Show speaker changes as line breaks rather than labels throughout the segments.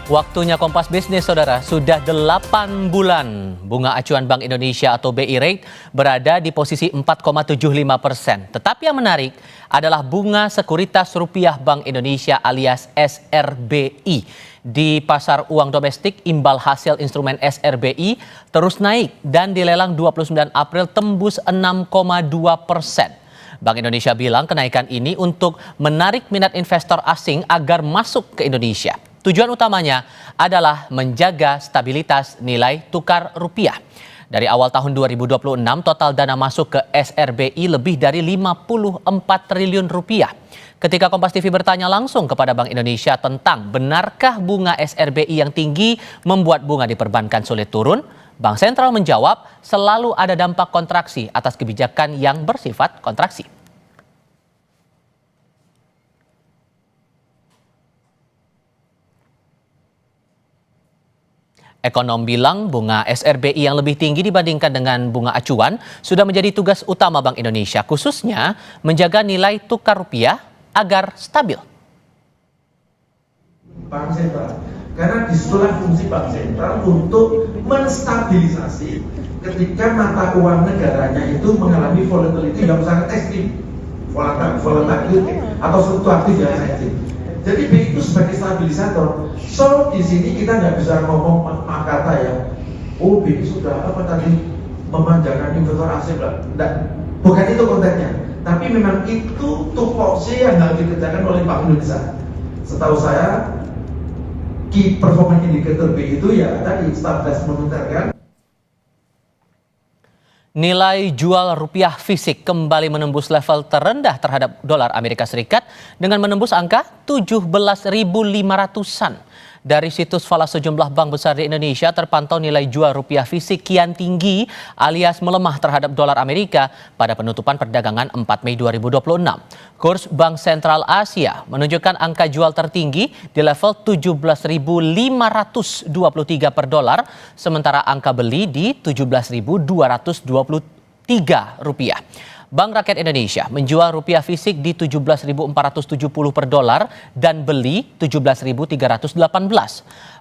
Waktunya Kompas Bisnis, Saudara. Sudah 8 bulan bunga acuan Bank Indonesia atau BI Rate berada di posisi 4,75%. Tetapi yang menarik adalah bunga sekuritas rupiah Bank Indonesia alias SRBI. Di pasar uang domestik, imbal hasil instrumen SRBI terus naik dan dilelang 29 April tembus 6,2%. Bank Indonesia bilang kenaikan ini untuk menarik minat investor asing agar masuk ke Indonesia. Tujuan utamanya adalah menjaga stabilitas nilai tukar rupiah. Dari awal tahun 2026, total dana masuk ke SRBI lebih dari 54 triliun rupiah. Ketika Kompas TV bertanya langsung kepada Bank Indonesia tentang benarkah bunga SRBI yang tinggi membuat bunga di perbankan sulit turun, Bank Sentral menjawab selalu ada dampak kontraksi atas kebijakan yang bersifat kontraksi. Ekonom bilang bunga SRBI yang lebih tinggi dibandingkan dengan bunga acuan sudah menjadi tugas utama Bank Indonesia, khususnya menjaga nilai tukar rupiah agar stabil.
Bank Sentral, karena disitulah fungsi Bank Sentral untuk menstabilisasi ketika mata uang negaranya itu mengalami volatility yang sangat ekstrim, volatility atau fluktuatif yang ekstrim. Jadi BI itu sebagai stabilisator. So di sini kita nggak bisa ngomong kata ya, oh BI sudah memanjakan investor asing lah. Bukan itu konteksnya. Tapi memang itu tupoksi yang harus dikerjakan oleh Bank Indonesia. Setahu saya, key performance indicator BI itu ya tadi stabilitas moneter kan.
Nilai jual rupiah fisik kembali menembus level terendah terhadap dolar Amerika Serikat dengan menembus angka 17.500-an. Dari situs falas sejumlah bank besar di Indonesia terpantau nilai jual rupiah fisik kian tinggi alias melemah terhadap dolar Amerika pada penutupan perdagangan 4 Mei 2026. Kurs Bank Sentral Asia menunjukkan angka jual tertinggi di level 17.523 per dolar, sementara angka beli di 17.223 rupiah. Bank Rakyat Indonesia menjual rupiah fisik di 17.470 per dolar dan beli 17.318.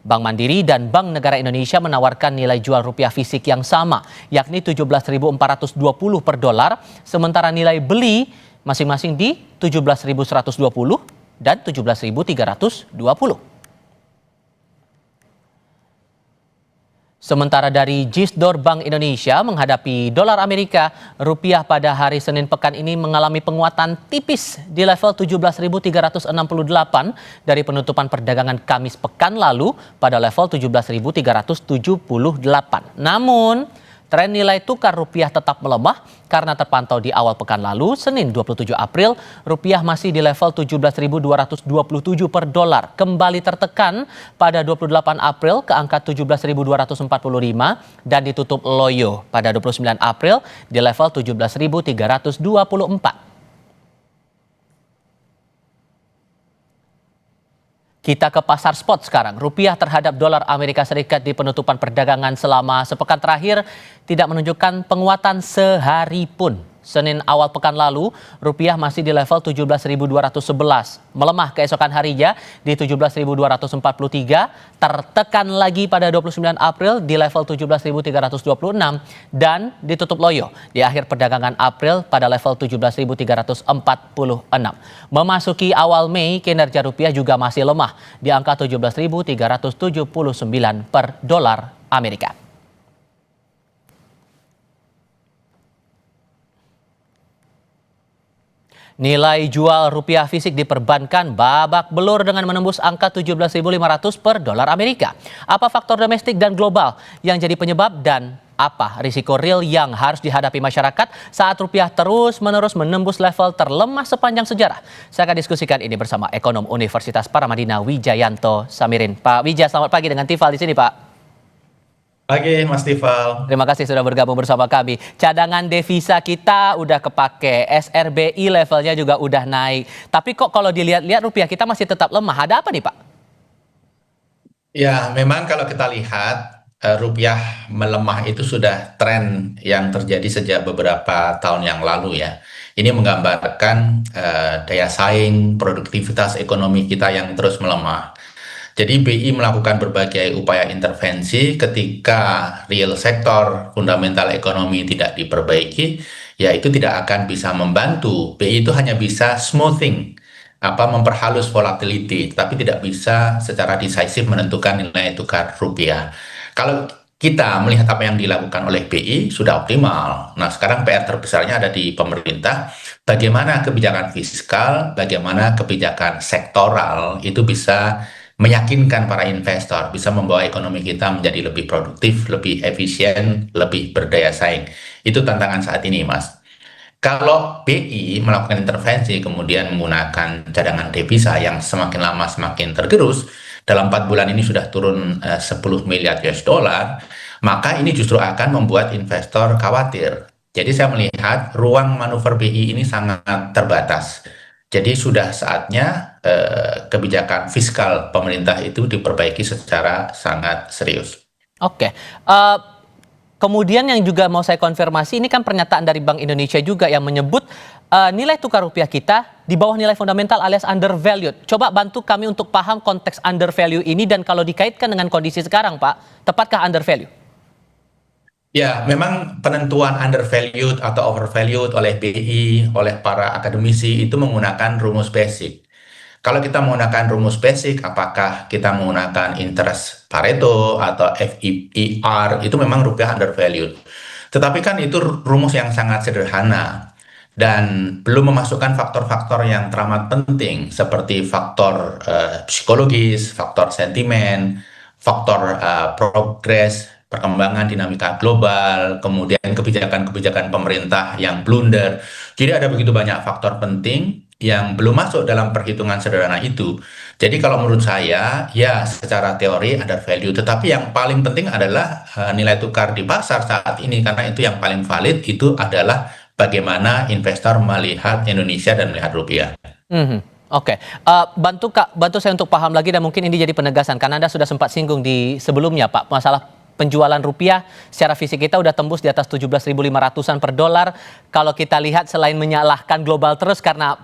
Bank Mandiri dan Bank Negara Indonesia menawarkan nilai jual rupiah fisik yang sama, yakni 17.420 per dolar, sementara nilai beli masing-masing di 17.120 dan 17.320. Sementara dari Gisdor Bank Indonesia menghadapi dolar Amerika, rupiah pada hari Senin pekan ini mengalami penguatan tipis di level 17.368 dari penutupan perdagangan Kamis pekan lalu pada level 17.378. Namun, tren nilai tukar rupiah tetap melemah karena terpantau di awal pekan lalu, Senin 27 April, rupiah masih di level 17.227 per dolar. Kembali tertekan pada 28 April ke angka 17.245 dan ditutup loyo pada 29 April di level 17.324. Kita ke pasar spot sekarang. Rupiah terhadap dolar Amerika Serikat di penutupan perdagangan selama sepekan terakhir tidak menunjukkan penguatan sehari pun. Senin awal pekan lalu, rupiah masih di level 17.211. Melemah keesokan harinya di 17.243, tertekan lagi pada 29 April di level 17.326 dan ditutup loyo di akhir perdagangan April pada level 17.346. Memasuki awal Mei, kinerja rupiah juga masih lemah di angka 17.379 per dolar Amerika. Nilai jual rupiah fisik di perbankan babak belur dengan menembus angka 17.500 per dolar Amerika. Apa faktor domestik dan global yang jadi penyebab dan apa risiko real yang harus dihadapi masyarakat saat rupiah terus-menerus menembus level terlemah sepanjang sejarah? Saya akan diskusikan ini bersama ekonom Universitas Paramadina Wijayanto Samirin. Pak Wija, selamat pagi dengan Tifal di sini, Pak.
Pagi Mas Tifal.
Terima kasih sudah bergabung bersama kami. Cadangan devisa kita udah kepake, SRBI levelnya juga udah naik. Tapi kok kalau dilihat-lihat rupiah kita masih tetap lemah. Ada apa nih, Pak?
Ya, memang kalau kita lihat rupiah melemah itu sudah tren yang terjadi sejak beberapa tahun yang lalu ya. Ini menggambarkan daya saing, produktivitas ekonomi kita yang terus melemah. Jadi BI melakukan berbagai upaya intervensi ketika real sektor fundamental ekonomi tidak diperbaiki, ya itu tidak akan bisa membantu. BI itu hanya bisa smoothing, memperhalus volatility, tapi tidak bisa secara decisive menentukan nilai tukar rupiah. Kalau kita melihat apa yang dilakukan oleh BI sudah optimal. Nah, sekarang PR terbesarnya ada di pemerintah. Bagaimana kebijakan fiskal, bagaimana kebijakan sektoral itu bisa meyakinkan para investor, bisa membawa ekonomi kita menjadi lebih produktif, lebih efisien, lebih berdaya saing. Itu tantangan saat ini, Mas. Kalau BI melakukan intervensi, kemudian menggunakan cadangan devisa yang semakin lama semakin tergerus, dalam 4 bulan ini sudah turun 10 miliar US dollar, maka ini justru akan membuat investor khawatir. Jadi saya melihat ruang manuver BI ini sangat terbatas. Jadi sudah saatnya kebijakan fiskal pemerintah itu diperbaiki secara sangat serius.
Oke. Kemudian yang juga mau saya konfirmasi, ini kan pernyataan dari Bank Indonesia juga yang menyebut nilai tukar rupiah kita di bawah nilai fundamental alias undervalued. Coba bantu kami untuk paham konteks undervalue ini dan kalau dikaitkan dengan kondisi sekarang, Pak, tepatkah undervalue?
Ya, memang penentuan undervalued atau overvalued oleh BI, oleh para akademisi itu menggunakan rumus basic. Kalau kita menggunakan rumus basic, apakah kita menggunakan interest Pareto atau FER, itu memang rupiah undervalued. Tetapi kan itu rumus yang sangat sederhana dan belum memasukkan faktor-faktor yang teramat penting seperti faktor psikologis, faktor sentimen, faktor progres, perkembangan dinamika global, kemudian kebijakan-kebijakan pemerintah yang blunder. Jadi ada begitu banyak faktor penting yang belum masuk dalam perhitungan sederhana itu. Jadi kalau menurut saya, ya secara teori undervalue, tetapi yang paling penting adalah nilai tukar di pasar saat ini, karena itu yang paling valid, itu adalah bagaimana investor melihat Indonesia dan melihat rupiah.
Oke. Bantu saya untuk paham lagi dan mungkin ini jadi penegasan, karena Anda sudah sempat singgung di sebelumnya, Pak, masalah penjualan rupiah secara fisik kita udah tembus di atas 17.500-an per dolar. Kalau kita lihat selain menyalahkan global terus karena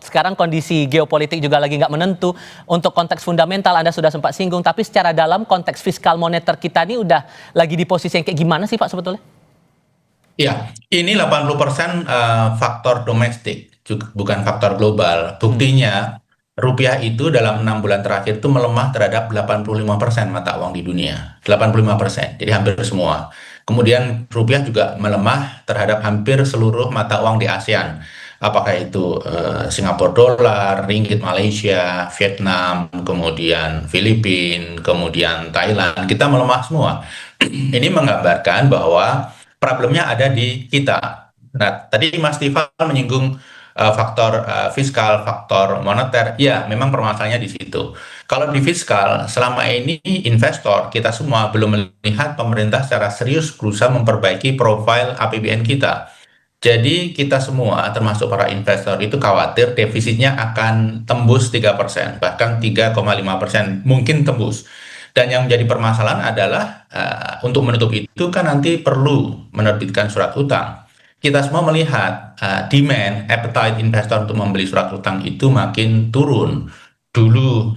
sekarang kondisi geopolitik juga lagi nggak menentu. Untuk konteks fundamental Anda sudah sempat singgung, tapi secara dalam konteks fiskal moneter kita ini udah lagi di posisi yang kayak gimana sih, Pak, sebetulnya?
Ya, ini 80% faktor domestik, bukan faktor global. Buktinya rupiah itu dalam 6 bulan terakhir itu melemah terhadap 85% mata uang di dunia. 85%, jadi hampir semua. Kemudian rupiah juga melemah terhadap hampir seluruh mata uang di ASEAN. Apakah itu Singapura dolar, ringgit Malaysia, Vietnam, kemudian Filipina, kemudian Thailand, kita melemah semua. Ini menggambarkan bahwa problemnya ada di kita. Nah, tadi Mas Tifal menyinggung faktor fiskal, faktor moneter. Ya, memang permasalahannya di situ. Kalau di fiskal, selama ini investor kita semua belum melihat pemerintah secara serius berusaha memperbaiki profil APBN kita. Jadi kita semua, termasuk para investor, itu khawatir defisitnya akan tembus 3%, bahkan 3,5%, mungkin tembus. Dan yang menjadi permasalahan adalah untuk menutup itu kan nanti perlu menerbitkan surat utang. Kita semua melihat demand, appetite investor untuk membeli surat utang itu makin turun. Dulu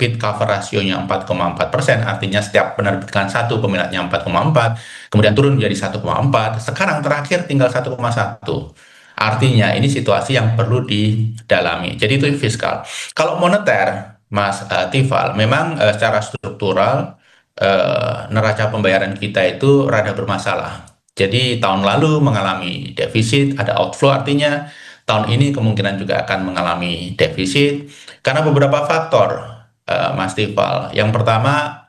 bid cover rasionya 4,4%, artinya setiap penerbitan satu peminatnya 4,4, kemudian turun menjadi 1,4, sekarang terakhir tinggal 1,1. Artinya ini situasi yang perlu didalami. Jadi itu fiskal. Kalau moneter, Mas Tifal, memang secara struktural neraca pembayaran kita itu rada bermasalah. Jadi tahun lalu mengalami defisit, ada outflow, artinya tahun ini kemungkinan juga akan mengalami defisit karena beberapa faktor, Mas Tifal. Yang pertama,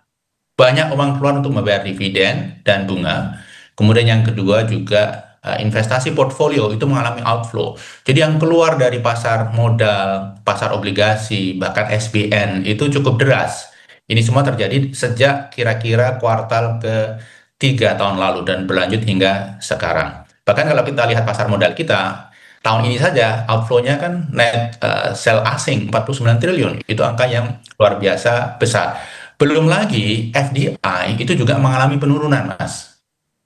banyak uang keluar untuk membayar dividen dan bunga. Kemudian yang kedua juga investasi portfolio itu mengalami outflow. Jadi yang keluar dari pasar modal, pasar obligasi, bahkan SBN itu cukup deras. Ini semua terjadi sejak kira-kira kuartal ke-3 tahun lalu dan berlanjut hingga sekarang. Bahkan kalau kita lihat pasar modal kita, tahun ini saja outflow-nya kan net sell asing 49 triliun. Itu angka yang luar biasa besar. Belum lagi FDI itu juga mengalami penurunan, Mas.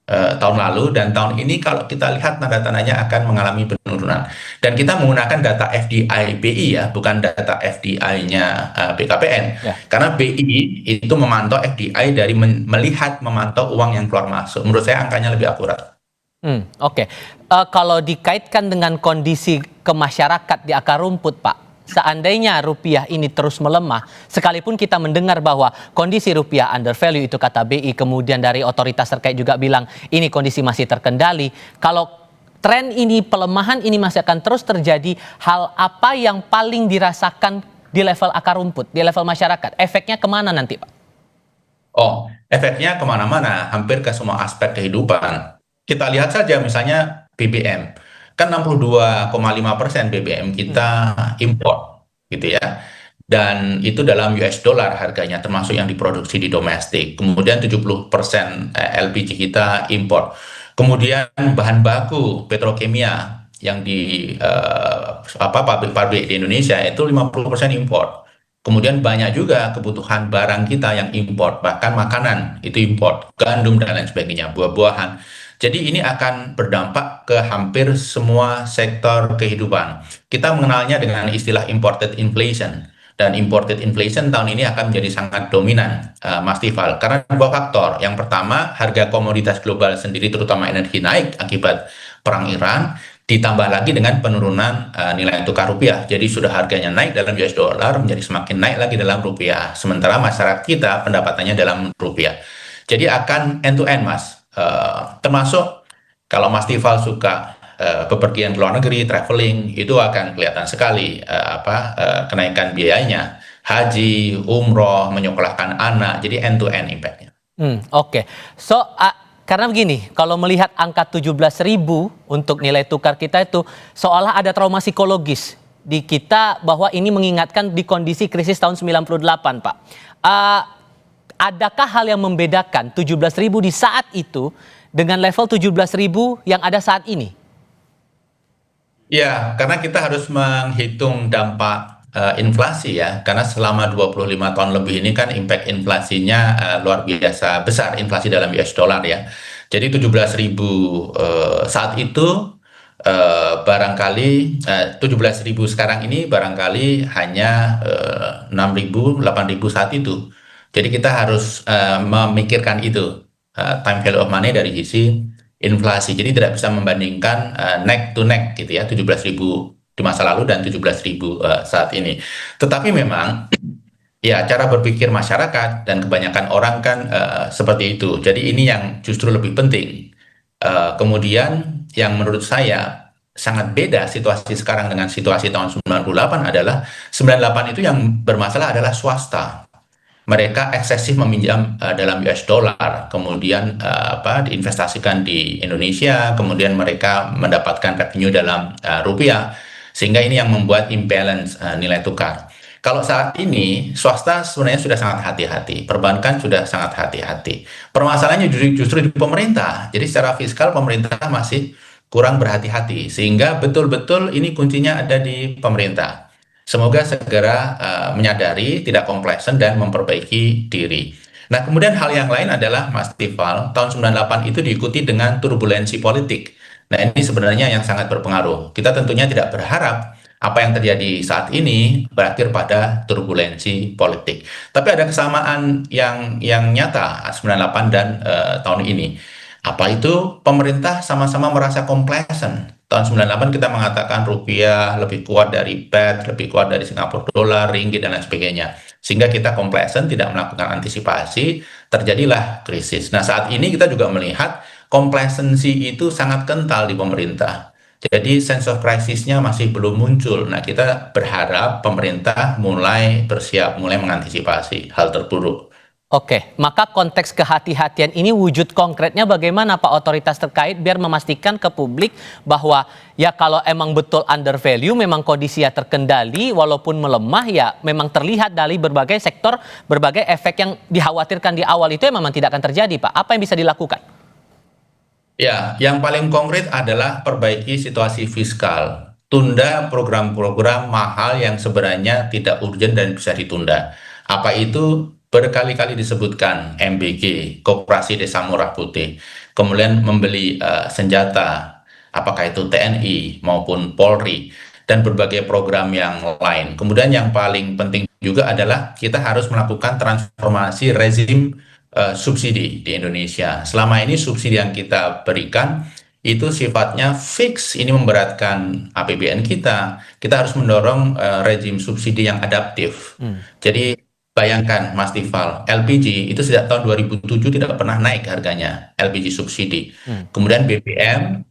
tahun lalu, dan tahun ini kalau kita lihat tanda-tandanya akan mengalami penurunan. Dan kita menggunakan data FDI BI ya, bukan data FDI-nya BKPN.
Ya.
Karena BI itu memantau FDI dari melihat memantau uang yang keluar masuk. Menurut saya angkanya lebih akurat.
Oke. Kalau dikaitkan dengan kondisi ke masyarakat di akar rumput, Pak, seandainya rupiah ini terus melemah, sekalipun kita mendengar bahwa kondisi rupiah under value itu kata BI, kemudian dari otoritas terkait juga bilang ini kondisi masih terkendali. Kalau tren ini, pelemahan ini masih akan terus terjadi, hal apa yang paling dirasakan di level akar rumput, di level masyarakat? Efeknya kemana nanti, Pak?
Oh, efeknya kemana-mana, hampir ke semua aspek kehidupan. Kita lihat saja misalnya BBM. Kan 62,5% BBM kita impor, gitu ya. Dan itu dalam US dollar harganya, termasuk yang diproduksi di domestik. Kemudian 70% LPG kita impor. Kemudian bahan baku petrokimia yang di pabrik-pabrik di Indonesia itu 50% impor. Kemudian banyak juga kebutuhan barang kita yang impor, bahkan makanan itu impor, gandum dan lain sebagainya, buah-buahan. Jadi ini akan berdampak ke hampir semua sektor kehidupan. Kita mengenalnya dengan istilah imported inflation. Dan imported inflation tahun ini akan menjadi sangat dominan, Mas Tifal. Karena dua faktor. Yang pertama, harga komoditas global sendiri terutama energi naik akibat perang Iran. Ditambah lagi dengan penurunan nilai tukar rupiah. Jadi sudah harganya naik dalam US dollar menjadi semakin naik lagi dalam rupiah. Sementara masyarakat kita pendapatannya dalam rupiah. Jadi akan end to end, Mas. Termasuk kalau Mas Tifal suka bepergian ke luar negeri, traveling, itu akan kelihatan sekali kenaikan biayanya. Haji, umroh, menyekolahkan anak, jadi end to end impact-nya.
Oke. So, karena begini, kalau melihat angka 17.000 untuk nilai tukar kita itu seolah ada trauma psikologis di kita bahwa ini mengingatkan di kondisi krisis tahun 98, Pak. Adakah hal yang membedakan 17.000 di saat itu dengan level 17.000 yang ada saat ini?
Ya, karena kita harus menghitung dampak inflasi ya, karena selama 25 tahun lebih ini kan impact inflasinya luar biasa besar, inflasi dalam US dollar ya. Jadi 17.000 saat itu barangkali 17.000 sekarang ini barangkali hanya 6.000, 8.000 saat itu. Jadi kita harus memikirkan itu, time value of money dari sisi inflasi. Jadi tidak bisa membandingkan neck to neck gitu ya, 17.000 di masa lalu dan 17.000 saat ini. Tetapi memang ya cara berpikir masyarakat dan kebanyakan orang kan seperti itu. Jadi ini yang justru lebih penting. Kemudian yang menurut saya sangat beda situasi sekarang dengan situasi tahun 98 adalah 98 itu yang bermasalah adalah swasta. Mereka eksesif meminjam dalam US dollar, kemudian diinvestasikan di Indonesia, kemudian mereka mendapatkan revenue dalam rupiah, sehingga ini yang membuat imbalance nilai tukar. Kalau saat ini swasta sebenarnya sudah sangat hati-hati, perbankan sudah sangat hati-hati. Permasalahannya justru di pemerintah. Jadi secara fiskal pemerintah masih kurang berhati-hati, sehingga betul-betul ini kuncinya ada di pemerintah. Semoga segera menyadari, tidak kompleksen dan memperbaiki diri. Nah, kemudian hal yang lain adalah Mas Tifal, tahun 98 itu diikuti dengan turbulensi politik. Nah, ini sebenarnya yang sangat berpengaruh. Kita tentunya tidak berharap apa yang terjadi saat ini berakhir pada turbulensi politik. Tapi ada kesamaan yang nyata 98 dan tahun ini. Apa itu? Pemerintah sama-sama merasa complacent. Tahun 98 kita mengatakan rupiah lebih kuat dari BAT, lebih kuat dari Singapura dolar, ringgit dan lain sebagainya. Sehingga kita complacent, tidak melakukan antisipasi, terjadilah krisis. Nah, saat ini kita juga melihat complacency itu sangat kental di pemerintah. Jadi sense of crisis-nya masih belum muncul. Nah, kita berharap pemerintah mulai bersiap, mulai mengantisipasi hal terburuk.
Oke, maka konteks kehati-hatian ini wujud konkretnya bagaimana Pak otoritas terkait biar memastikan ke publik bahwa ya kalau emang betul under value, memang kondisinya terkendali walaupun melemah ya memang terlihat dari berbagai sektor, berbagai efek yang dikhawatirkan di awal itu memang tidak akan terjadi Pak. Apa yang bisa dilakukan?
Ya, yang paling konkret adalah perbaiki situasi fiskal. Tunda program-program mahal yang sebenarnya tidak urgent dan bisa ditunda. Apa itu? berkali-kali disebutkan MBG, Koperasi Desa Murah Putih, kemudian membeli senjata, apakah itu TNI maupun Polri, dan berbagai program yang lain. Kemudian yang paling penting juga adalah kita harus melakukan transformasi rezim subsidi di Indonesia. Selama ini subsidi yang kita berikan itu sifatnya fix, ini memberatkan APBN kita. Kita harus mendorong rezim subsidi yang adaptif. Jadi bayangkan Mas Tifal, LPG itu sejak tahun 2007 tidak pernah naik harganya, LPG subsidi. Kemudian BBM,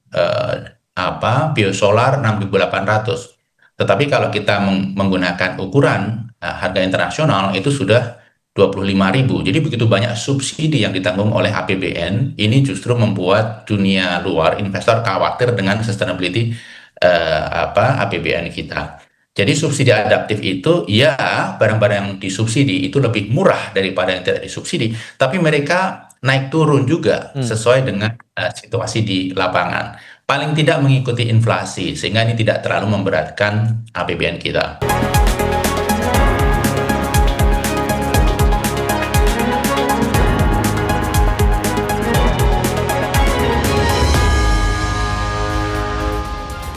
biosolar 6.800. Tetapi kalau kita menggunakan ukuran harga internasional itu sudah 25.000. Jadi begitu banyak subsidi yang ditanggung oleh APBN, ini justru membuat dunia luar investor khawatir dengan sustainability APBN kita. Jadi subsidi adaptif itu ya barang-barang yang disubsidi itu lebih murah daripada yang tidak disubsidi, tapi mereka naik turun juga sesuai dengan situasi di lapangan. Paling tidak mengikuti inflasi sehingga ini tidak terlalu memberatkan APBN kita.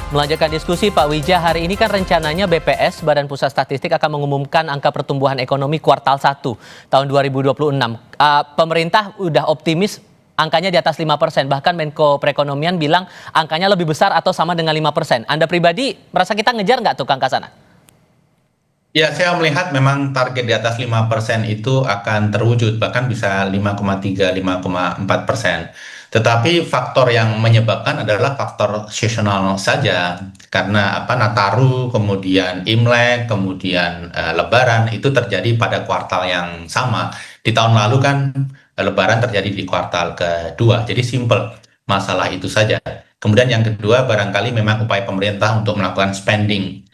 Melanjutkan diskusi Pak Wija, hari ini kan rencananya BPS, Badan Pusat Statistik, akan mengumumkan angka pertumbuhan ekonomi kuartal 1 tahun 2026. Pemerintah udah optimis angkanya di atas 5%, bahkan Menko Perekonomian bilang angkanya lebih besar atau sama dengan 5%. Anda pribadi merasa kita ngejar nggak tuh angka sana?
Ya, saya melihat memang target di atas 5% itu akan terwujud, bahkan bisa 5,3, 5,4%. Tetapi faktor yang menyebabkan adalah faktor seasonal saja, karena Nataru, kemudian Imlek, kemudian Lebaran itu terjadi pada kuartal yang sama. Di tahun lalu kan Lebaran terjadi di kuartal kedua, jadi simple masalah itu saja. Kemudian yang kedua barangkali memang upaya pemerintah untuk melakukan spending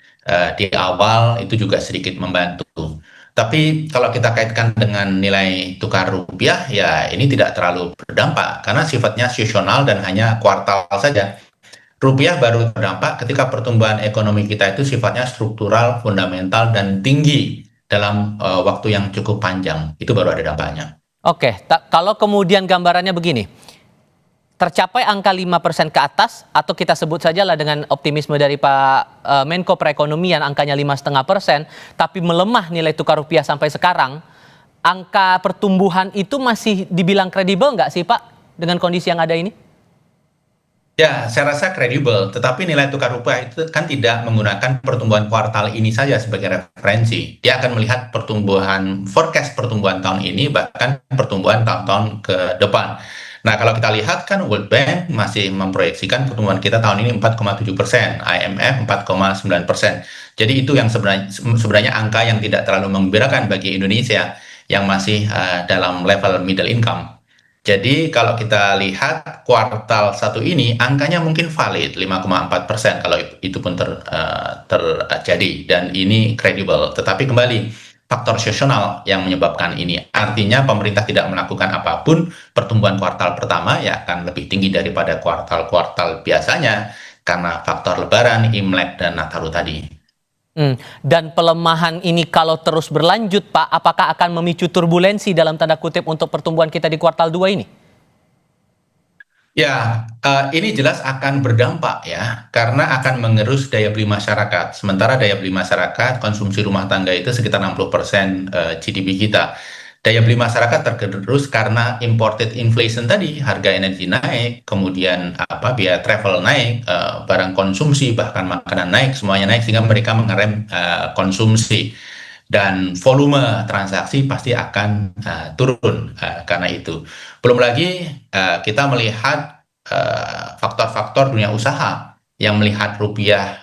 di awal itu juga sedikit membantu. Tapi kalau kita kaitkan dengan nilai tukar rupiah, ya ini tidak terlalu berdampak karena sifatnya seasonal dan hanya kuartal saja. Rupiah baru terdampak ketika pertumbuhan ekonomi kita itu sifatnya struktural, fundamental, dan tinggi dalam waktu yang cukup panjang. Itu baru ada dampaknya.
Oke, kalau kemudian gambarannya begini, tercapai angka 5% ke atas, atau kita sebut saja lah dengan optimisme dari Pak Menko Perekonomian angkanya 5,5%, tapi melemah nilai tukar rupiah sampai sekarang, angka pertumbuhan itu masih dibilang kredibel nggak sih Pak dengan kondisi yang ada ini?
Ya, saya rasa kredibel, tetapi nilai tukar rupiah itu kan tidak menggunakan pertumbuhan kuartal ini saja sebagai referensi. Dia akan melihat pertumbuhan, forecast pertumbuhan tahun ini, bahkan pertumbuhan tahun-tahun ke depan. Nah, kalau kita lihat kan World Bank masih memproyeksikan pertumbuhan kita tahun ini 4,7%, IMF 4,9%. Jadi itu yang sebenarnya angka yang tidak terlalu menggembirakan bagi Indonesia yang masih dalam level middle income. Jadi kalau kita lihat kuartal 1 ini angkanya mungkin valid 5,4% kalau itu pun terjadi dan ini kredibel. Tetapi kembali faktor seasonal yang menyebabkan ini. Artinya pemerintah tidak melakukan apapun, pertumbuhan kuartal pertama ya akan lebih tinggi daripada kuartal-kuartal biasanya karena faktor Lebaran, Imlek, dan Nataru tadi.
Dan pelemahan ini kalau terus berlanjut Pak, apakah akan memicu turbulensi dalam tanda kutip untuk pertumbuhan kita di kuartal 2 ini?
Ya, ini jelas akan berdampak ya, karena akan mengerus daya beli masyarakat. Sementara daya beli masyarakat, konsumsi rumah tangga itu sekitar 60% GDP kita. Daya beli masyarakat tergerus karena imported inflation tadi, harga energi naik, kemudian biaya travel naik, barang konsumsi bahkan makanan naik, semuanya naik sehingga mereka mengerem konsumsi. Dan volume transaksi pasti akan turun karena itu. Belum lagi kita melihat faktor-faktor dunia usaha yang melihat rupiah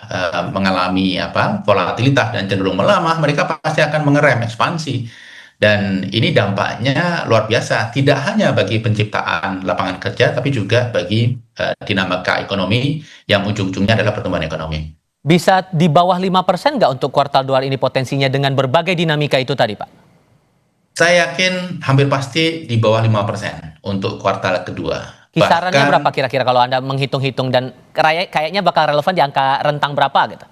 mengalami volatilitas dan cenderung melemah, mereka pasti akan mengerem ekspansi. Dan ini dampaknya luar biasa, tidak hanya bagi penciptaan lapangan kerja, tapi juga bagi dinamika ekonomi yang ujung-ujungnya adalah pertumbuhan ekonomi.
Bisa di bawah 5% nggak untuk kuartal 2 ini potensinya dengan berbagai dinamika itu tadi, Pak?
Saya yakin hampir pasti di bawah 5% untuk kuartal kedua.
Kisarannya berapa kira-kira kalau Anda menghitung-hitung dan kayaknya bakal relevan di angka rentang berapa gitu?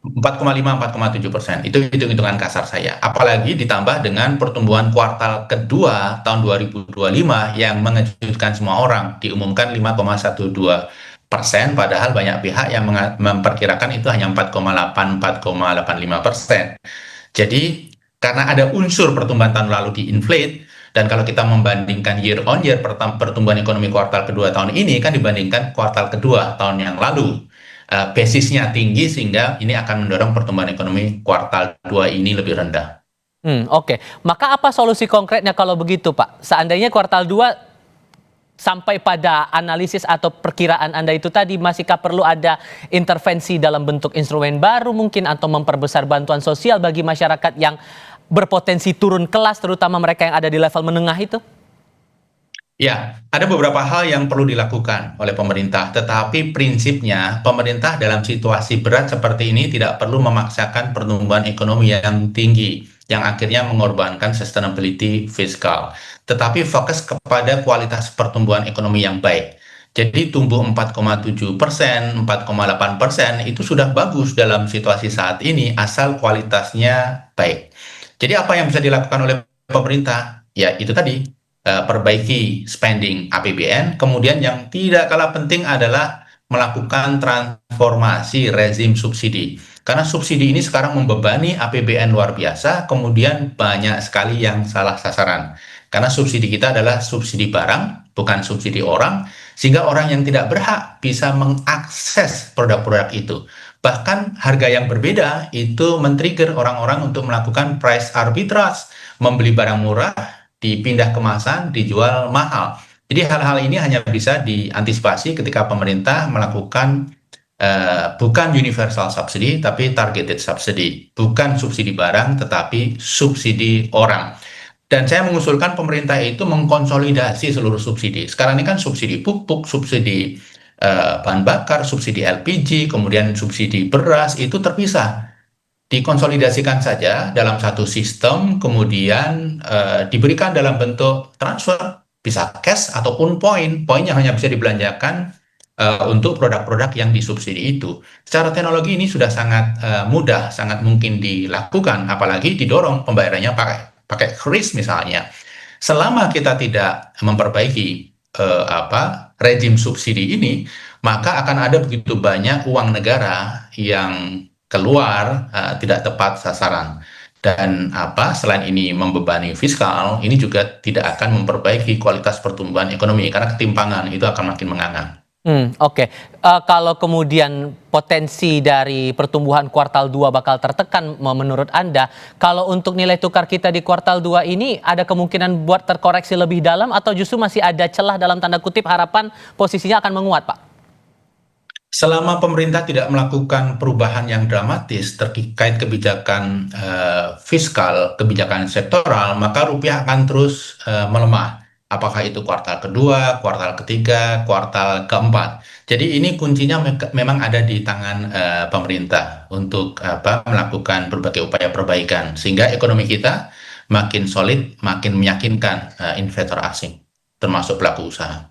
4,5-4,7%. Itu hitung-hitungan kasar saya. Apalagi ditambah dengan pertumbuhan kuartal kedua tahun 2025 yang mengejutkan semua orang. Diumumkan 5,12%, padahal banyak pihak yang memperkirakan itu hanya 4,8-4,85%. Jadi, karena ada unsur pertumbuhan tahun lalu diinflate, dan kalau kita membandingkan year on year pertumbuhan ekonomi kuartal kedua tahun ini kan dibandingkan kuartal kedua tahun yang lalu, basisnya tinggi sehingga ini akan mendorong pertumbuhan ekonomi kuartal 2 ini lebih rendah.
Oke. Maka apa solusi konkretnya kalau begitu, Pak? Seandainya kuartal 2 sampai pada analisis atau perkiraan Anda itu tadi, masihkah perlu ada intervensi dalam bentuk instrumen baru mungkin atau memperbesar bantuan sosial bagi masyarakat yang berpotensi turun kelas, terutama mereka yang ada di level menengah itu?
Ya, ada beberapa hal yang perlu dilakukan oleh pemerintah, tetapi prinsipnya pemerintah dalam situasi berat seperti ini tidak perlu memaksakan pertumbuhan ekonomi yang tinggi, yang akhirnya mengorbankan sustainability fiskal, tetapi fokus kepada kualitas pertumbuhan ekonomi yang baik. Jadi tumbuh 4,7%, 4,8% itu sudah bagus dalam situasi saat ini, asal kualitasnya baik. Jadi apa yang bisa dilakukan oleh pemerintah? Ya, itu tadi. Perbaiki spending APBN, kemudian yang tidak kalah penting adalah melakukan transformasi rezim subsidi. Karena subsidi ini sekarang membebani APBN luar biasa, kemudian banyak sekali yang salah sasaran. Karena subsidi kita adalah subsidi barang, bukan subsidi orang, sehingga orang yang tidak berhak bisa mengakses produk-produk itu. Bahkan harga yang berbeda itu men-trigger orang-orang untuk melakukan price arbitrage, membeli barang murah, dipindah kemasan, dijual mahal. Jadi hal-hal ini hanya bisa diantisipasi ketika pemerintah melakukan bukan universal subsidy, tapi targeted subsidy. Bukan subsidi barang, tetapi subsidi orang. Dan saya mengusulkan pemerintah itu mengkonsolidasi seluruh subsidi. Sekarang ini kan subsidi pupuk, subsidi bahan bakar, subsidi LPG, kemudian subsidi beras, itu terpisah. Dikonsolidasikan saja dalam satu sistem, kemudian diberikan dalam bentuk transfer, bisa cash ataupun poin yang hanya bisa dibelanjakan untuk produk-produk yang disubsidi itu. Secara teknologi ini sudah sangat mudah, sangat mungkin dilakukan, apalagi didorong pembayarannya pakai kris misalnya. Selama kita tidak memperbaiki rejim subsidi ini, maka akan ada begitu banyak uang negara yang keluar tidak tepat sasaran, dan selain ini membebani fiskal, ini juga tidak akan memperbaiki kualitas pertumbuhan ekonomi karena ketimpangan itu akan makin menganga.
Oke. Kalau kemudian potensi dari pertumbuhan kuartal 2 bakal tertekan menurut Anda, kalau untuk nilai tukar kita di kuartal 2 ini ada kemungkinan buat terkoreksi lebih dalam atau justru masih ada celah dalam tanda kutip harapan posisinya akan menguat, Pak?
Selama pemerintah tidak melakukan perubahan yang dramatis terkait kebijakan fiskal, kebijakan sektoral, maka rupiah akan terus melemah. Apakah itu kuartal kedua, kuartal ketiga, kuartal keempat. Jadi ini kuncinya memang ada di tangan pemerintah untuk melakukan berbagai upaya perbaikan, sehingga ekonomi kita makin solid, makin meyakinkan investor asing, termasuk pelaku usaha.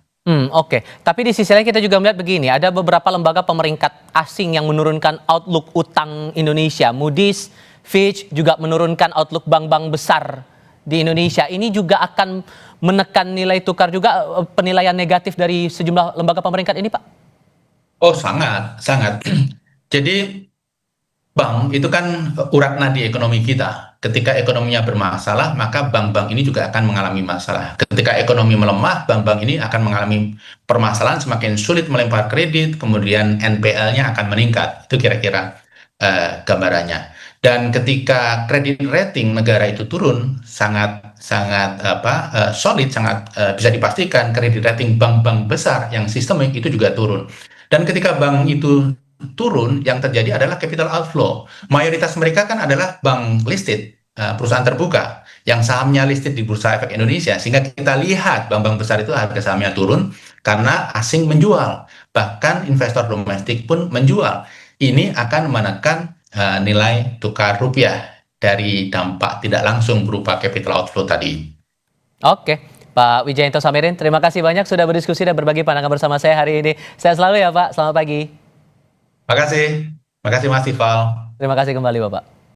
Oke. Tapi di sisi lain kita juga melihat begini, ada beberapa lembaga pemeringkat asing yang menurunkan outlook utang Indonesia. Moody's, Fitch juga menurunkan outlook bank-bank besar di Indonesia. Ini juga akan menekan nilai tukar juga, penilaian negatif dari sejumlah lembaga pemeringkat ini, Pak?
Oh, sangat, sangat. Jadi bank itu kan urat nadi ekonomi kita. Ketika ekonominya bermasalah, maka bank-bank ini juga akan mengalami masalah. Ketika ekonomi melemah, bank-bank ini akan mengalami permasalahan, semakin sulit melempar kredit, kemudian NPL-nya akan meningkat. Itu kira-kira gambarannya. Dan ketika kredit rating negara itu turun, sangat solid, sangat bisa dipastikan kredit rating bank-bank besar yang sistemik itu juga turun. Dan ketika bank itu turun, yang terjadi adalah capital outflow. Mayoritas mereka kan adalah bank listed, perusahaan terbuka, yang sahamnya listed di Bursa Efek Indonesia, sehingga kita lihat bank-bank besar itu harga sahamnya turun karena asing menjual, bahkan investor domestik pun menjual. Ini akan menekan nilai tukar rupiah dari dampak tidak langsung berupa capital outflow tadi.
Oke. Pak Wijayanto Samirin, terima kasih banyak sudah berdiskusi dan berbagi pandangan bersama saya hari ini. Sehat selalu ya, Pak. Selamat pagi.
Makasih Mas Ival.
Terima kasih kembali Bapak.